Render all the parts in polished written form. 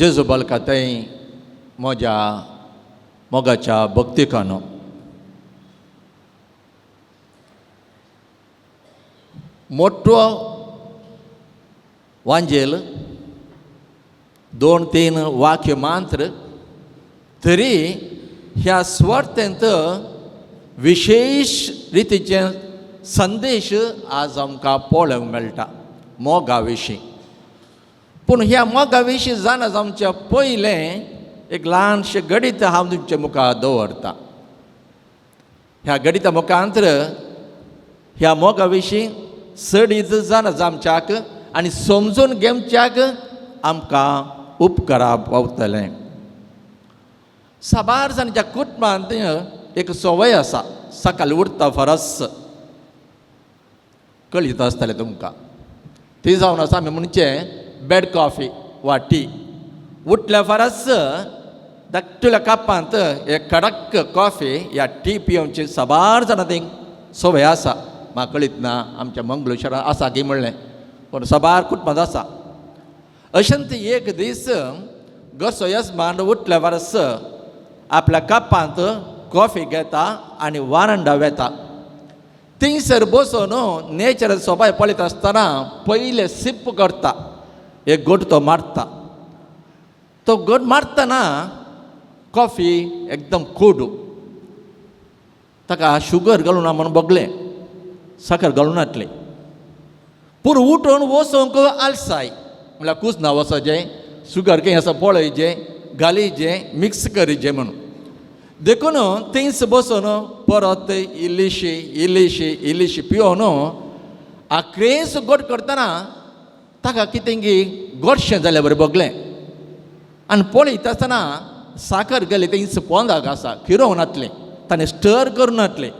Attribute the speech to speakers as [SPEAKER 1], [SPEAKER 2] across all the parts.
[SPEAKER 1] जेजू बलका थंय म्हज्या मोगाच्या भक्तिकानो मोठो वांजेल 2-3 वाक्य मात्र तरी ह्या स्वार्थेंत विशेष रितीचे संदेश आज आमकां पळोवंक मेळटा मोगा विशीं. पूण ह्या मोगा विशीं जाणा आमच्या पयलें एक ल्हानशें गणित हांव तुमच्या मुखार दवरतां. ह्या गणिता मुखांतर ह्या मोगा विशीं सडीत जाणा आमच्याक आनी समजून घेवच्याक आमकां उपकारा पावतलें. साबार जाणांच्या कुटुंबांत एक संवय आसा सकाळीं उठता फरस कळीत आसतलें तुमकां. ती जावन आसा आमी म्हणचे बेड कॉफी वा टी. उठल्या फरस धाकटुल्या कापांत एक कडक कॉफी या टी पिवची साबार जाणांक संवय आसा. म्हाका कळीत ना आमच्या मंगळुशारांत आसा की म्हणलें पूण साबार कुटुंबांत आसा. अशेंत एक दीस घरचो येजमान उठल्या फरस आपल्या कापांत कॉफी घेता आनी वारांडा वेता. थिंगसर बसून नेचर सोबाय पळयत आसतना पयले सिप करता, एक घोट तो मारता. तो घोट मारतना कॉफी एकदम कोडू. ताका शुगर घालून ना म्हणून बगलें, साखर घालून नाटली. पूण उठून वचोंक आलसाय म्हळ्यार कुस ना वचोचें, शुगर खंय आसा पळयचें, घालीचें, मिक्स करीचें म्हणून. देखून थिंगस बसून परत इल्लीशी पिवून आख्रेस गोड करतना ताका कितें गोडशें जालें बरें बगलें. आनी पळयत आसतना साखर गेली थिंगस पोंदाक आसा, खिरोवंक नाटलें, ताणें स्टर करूं नाटलें.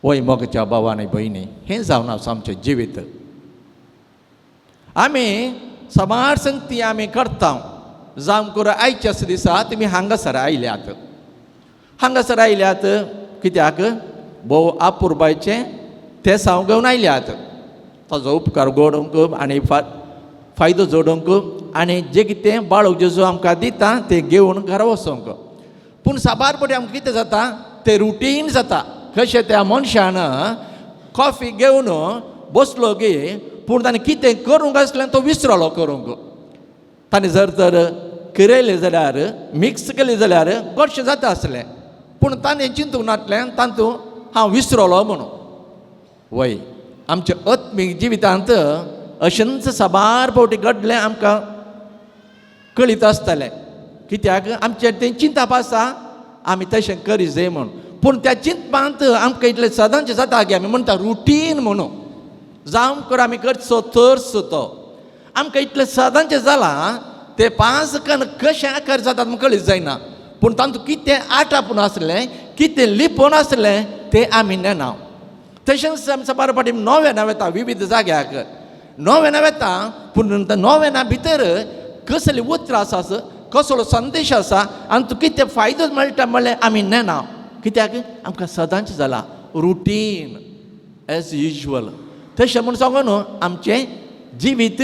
[SPEAKER 1] वय मोगाच्या भावा आनी भयणी, हें जावन आसा आमचें जिवीत. आमी समार संगती आमी करता. जावं करून आयच्या दिसा तुमी हांगासर आयल्यात. हांगासर आयल्यात कित्याक भोव आपुरबायचें तें साव घेवन आयल्यात. ताजो उपकार घडोवंक आनी फायदो जोडूंक आनी जें कितें बाळूक जेजू आमकां दिता तें घेवन घरा वचोंक. पूण साबार पटी आमकां कितें जाता तें रुटीन जाता. कशें त्या मनशान कॉफी घेवन बसलो गे पूण ताणें कितें करूंक आसलें तो विसरलो करूंक. ताणें जर तर किरयलें जाल्यार मिक्स केलें जाल्यार गोडशें जाता आसलें. पूण ताणें चिंतूंक नाटलें तातूंत हांव विसरलो म्हणून. वय आमच्या आत्मीक जिवितांत अशेंच साबार फावटी घडलें आमकां कळीत आसतलें. कित्याक आमचें तें चिंतप आसा आमी तशें करी जाय म्हूण. पूण त्या चिंतपांत आमकां इतलें सदांचें जाता की आमी म्हणटा रुटीन म्हणून. जावं करून आमी करचो तर्स तो आमकां इतलें सदांचें जालां तें 5 कण कशें आकार जातात म्हाका कळीत जायना. पूण तातूंत कितें आटापून आसलें, कितें लिपोवन आसलें तें आमी नेना. तशेंच आमी साबार फावटी नोवेनां वेता विविध जाग्याक. नोवेनां वेता पूण नोवेना भितर कसली उतरां आसा, कसलो संदेश आसा आनी तूं कितें फायदो मेळटा म्हणलें आमी नेना. कित्याक आमकां सदांचें जालां रुटीन एज युजल. तशें म्हूण सांगून आमचें जिवीत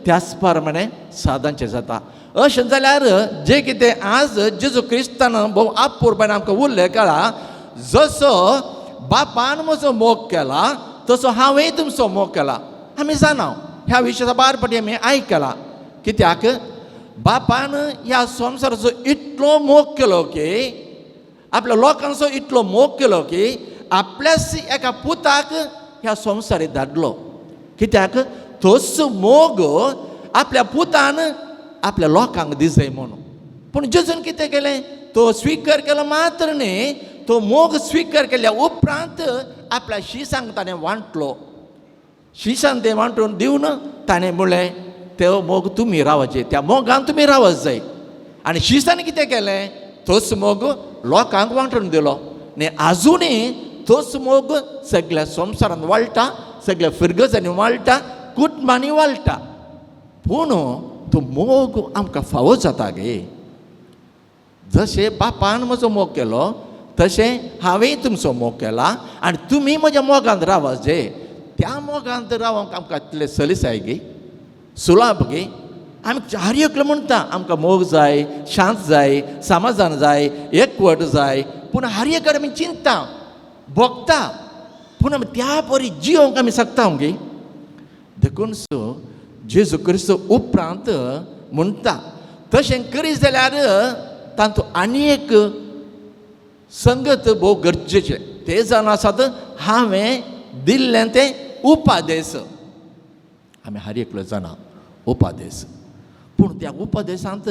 [SPEAKER 1] त्याच प्रमाणे सदांचें जाता. अशें जाल्यार जें कितें आज जेजू क्रिस्तान भोव आपुरबायन आमकां उरलें कळा, जसो बापान म्हजो मोग केला तसो हांवें तुमचो मोग केला. आमी जाणा ह्या विशयाचा साबार फावटी आमी आयकलां. कित्याक बापान ह्या संवसाराचो इतलो मोग केलो की, आपल्या लोकांचो इतलो मोग केलो की आपल्याच एका पुताक ह्या संवसारीत धाडलो. कित्याक तोच मोग आपल्या पुतान आपल्या लोकांक दिसय म्हणून. पूण जेजून कितें केलें, तो स्विकार केलो मात्र न्ही, तो मोग स्विकार केल्या उपरांत आपल्या शिसांक ताणें वांटलो. शिसान तें वांटून दिवन ताणें म्हणलें तो मोग तुमी रावचे, त्या मोगान तुमी रावच जाय. आनी शिसान कितें केलें, तोच मोग लोकांक वांटून दिलो. आनी आजुनूय तोच मोग सगळ्या संवसारांत वाळटा, सगळ्या फिरगजांनी वाळटा, कुटुंबांनी वाळटा. पूण तो मोग आमकां फावो जाता गे. जशें बापान म्हजो मोग केलो तशें हांवें तुमचो मोग केला आनी तुमी म्हज्या मोगांत रावच जे. त्या मोगांत रावंक आमकां इतलें सलीस जाय गे, सुलाभ गे. आमी हर एकलो म्हणटा आमकां मोग जाय, शांत जाय, समाधान जाय, एकवट जाय. पूण हर एक कडेन आमी चिंतता, भोगता, पूण आमी त्या परी जियोंक आमी शकता गे. देखून सो जेजू क्रिस्त उपरांत म्हणटा तशें करीत जाल्यार तातूंत आनी एक संगत भोव गरजेचें. तें जावन आसात हांवें दिल्लें तें उपादेश. आमी हर एकलो जाणा उपादेश. पूण त्या उपदेशांत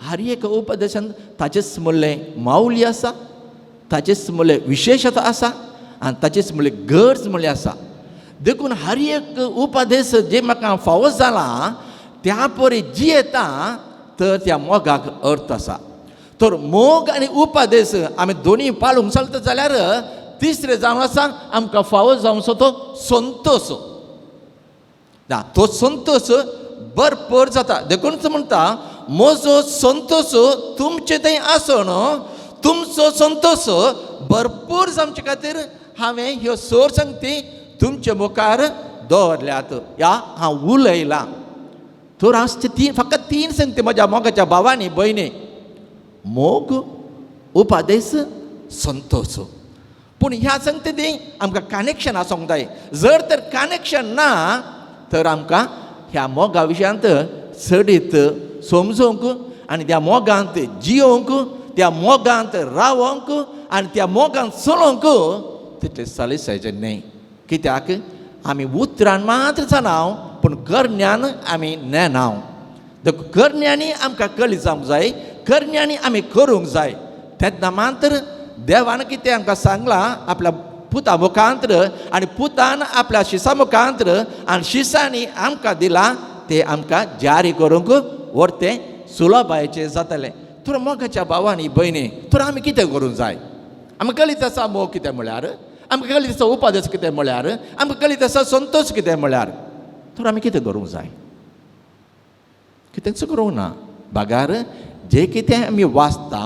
[SPEAKER 1] हर एक उपदेशांत ताचेच म्हणलें माऊली आसा, ताचेच म्हणलें विशेशता आसा आनी ताचेच म्हणलें गरज म्हणलें आसा. देखून हर एक उपदेश जे म्हाका फावो जाला त्या परी जियेता तर त्या मोगाक अर्थ आसा. तर मोग आनी उपदेश आमी दोनी पाळूंक चलता जाल्यार तिसरें जावन आसा आमकां फावो जावचो तो संतोश. तो संतोश भरपूर जाता. देखून म्हणटा म्हजो संतोश तुमचे थंय आसून तुमचो संतोश भरपूर जावचे खातीर हांवें ह्यो सोर संगती तुमच्या मुखार दवरल्यात. हांव उलयलां. तर हांव फकत 3 संगती म्हज्या मोगाच्या भावांनी भयणी, मोग, उपादेश, संतोश. पूण ह्या संगती आमकां कनेक्शन आसूंक जाय. जर तर कनेक्शन ना तर आमकां ह्या मोगा विशयांत चडीत समजूंक आनी त्या मोगांत जियोंक, त्या मोगांत रावोंक आनी त्या मोगांत चलोवंक तितलें सलीसायचें न्हय. कित्याक आमी उतरान मात्र जाणाव पूण करण्यान आमी नेनाव. देखून करण्यांनी आमकां कळी जावंक जाय, करण्यांनी आमी करूंक जाय. तेन्ना मात्र देवान कितें आमकां सांगलां आपल्या पुता मुखांतर आनी पुतान आपल्या शिसा मुखांतर आनी शिसांनी आमकां दिलां तें आमकां जारी करूंक व्हरतें सुलभायेचें जातलें. तर मोगाच्या भावांनी भयणी, तर आमी कितें करूंक जाय? आमकां कळीत आसा मोग कितें म्हळ्यार, आमकां कळीत आसा उपादेश कितें म्हळ्यार, आमकां कळीत आसा संतोश कितें म्हळ्यार. तर आमी कितें करूंक जाय? कितेंच करूंक ना. भागार जें कितें आमी वाचता,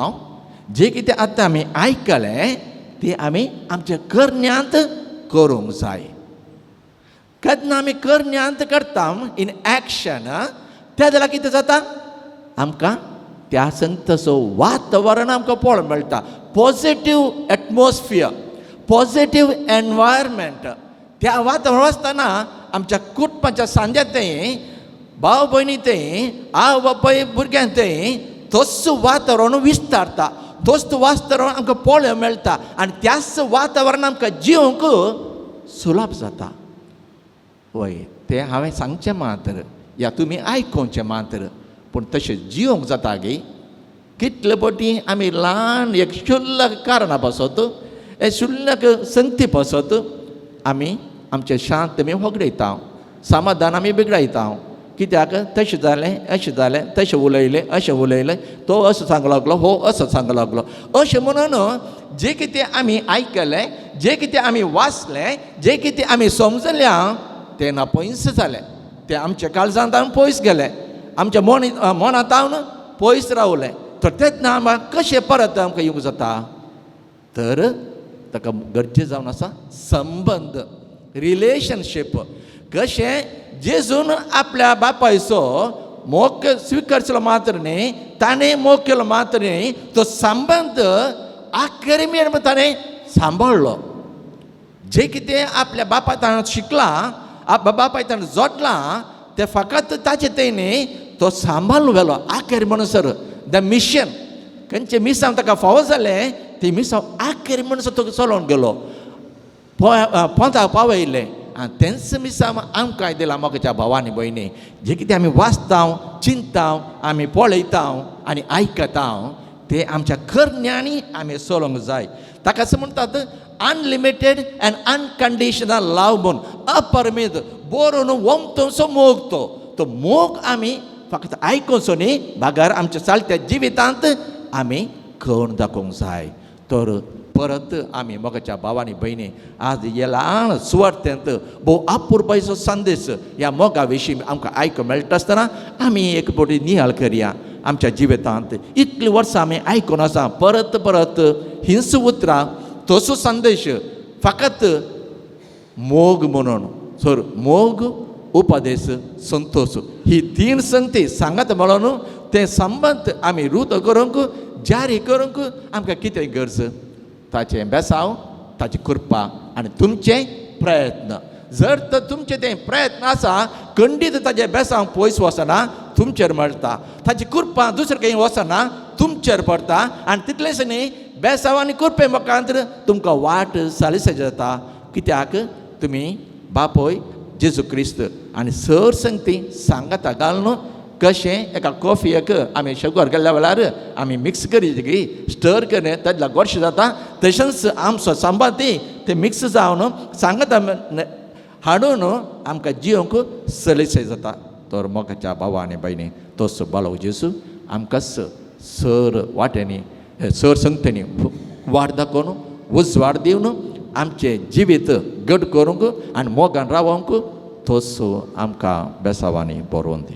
[SPEAKER 1] जें कितें आतां आमी आयकलें तें आमी आमच्या करण्यांत करूंक जाय. केन्ना आमी करण्यांत करता इन एक्शन, त्या जाल्यार कितें जाता? आमकां त्या संतसो वातावरण आमकां पळोवंक मेळटा. Positive atmosphere, positive environment. त्या वातावरण आसतना आमच्या कुटुंबाच्या सांज्या थंय, भाव भयणी थंय, आवय बापाय भुरग्यां थंय तोच वातावरण विस्तारता. तोच वातावरण आमकां पळोवंक मेळटा आनी त्याच वातावरण आमकां जियोंक सुलभ जाता. वय तें हांवें सांगचें मात्र, या तुमी आयकोवचें मात्र, पूण तशें जियोंक जाता गे. कितले फावटी आमी ल्हान एक शुल्लक कारणां पासत, शुल्लक संगती पासत आमी आमचें शांत आमी होगडयता, समाधान आमी बिगडयता. कित्याक तशें जालें, अशें जालें, तशें उलयलें, अशें उलयलें, तो असो सांगूंक लागलो, हो असो सांगूंक लागलो. अशें म्हणून जें कितें आमी आयकलें, जें कितें आमी वाचलें, जें कितें आमी समजलें तें नापयस जालें. तें आमच्या काळजांत पयस गेलें, आमच्या मनांत पयस रावलें. तर तेन्ना आमकां कशें परत आमकां येवंक जाता? तर ताका गरजे जावन आसा संबंद, रिलेशनशीप. कशें जेजून आपल्या बापायचो मोग स्विकारचो मात्र न्ही, ताणें मोग केलो मात्र न्ही, तो संबंद आखरी मेरेन ताणें सांबाळ्ळो. जें कितें आपल्या बापाय ताणें शिकलां, बापाय ताणें जोडलां, तें फकत ताचे थंय न्ही, तो सांबाळून व्हेलो आखरी म्हणसर. द मिशन, खंयचें मिसांव ताका फावो जालें, तें मिसांव आखरी म्हणसर तो चलोवन गेलो, पोंताक पावयलें. आनी तेंच मिसांव आमकां दिलां मोगाच्या भावांनी भयणी. जें कितें आमी वाचता, चिंतता, आमी पळयता आनी आयकता, तें आमच्या करण्यांनी आमी चलोवंक जाय. ताकाच म्हणटात अनलिमिटेड एंड अनकंडिशनल लव म्हूण. अपरिमीत बरोवन वमतसो मोग तो मोग आमी फकत आयकोचो न्ही, भागार आमच्या चालत्या जिवितांत आमी करून दाखोवंक जाय. तर परत आमी मोगाच्या भावांनी भयणी, आज हे ल्हान सुवार्थेंत भोव अपुर्बायचो संदेश ह्या मोगा विशीं आमकां आयकूंक मेळटा आसतना आमी एक फावटी नियाळ करया आमच्या जिवितांत. इतलीं वर्सां आमी आयकून आसा परत परत हींच उतरां, तसो संदेश फकत मोग म्हणून. सर मोग, उपदेश, संतोश ही तीन संगती सांगत म्हणून ते संबंध आमी रूत करूंक जारी करूंक आमकां कितें गरज ताचें बेसांव ताची कृपा आनी तुमचे प्रयत्न जर तर तुमचे ते प्रयत्न आसा खंडीत ताजे बेसांव पयस वचना तुमचेर मेळटा ताची कृपा दुसरें खंय वचना तुमचेर पडटा आनी तितलेंच न्ही बेसांव आनी कृपे मुखांतर तुमकां वाट सालिसा जाता कित्याक तुमी बापोय जेजू क्रिस्त आनी सर संगती सांगाता घालून कशें एका कॉफयेक आमी शुगर केल्ल्या वेळार आमी मिक्स करी स्टर करून तातल्या गोडशें जाता तशेंच आमचो संबंदी ते मिक्स जावन सांगता हाडून आमकां जियोंक सलिसाय जाता तर मोगाच्या भावा आनी भयणी तोच बाळो जेजू आमकां सर वाटेनी सर संगतेनी वाट दाखोवन उजवाड दिवन आमचें जिवीत घट करूंक आनी मोगान रावोंक तोच आमकां बेसांवांनी बरोवन दी.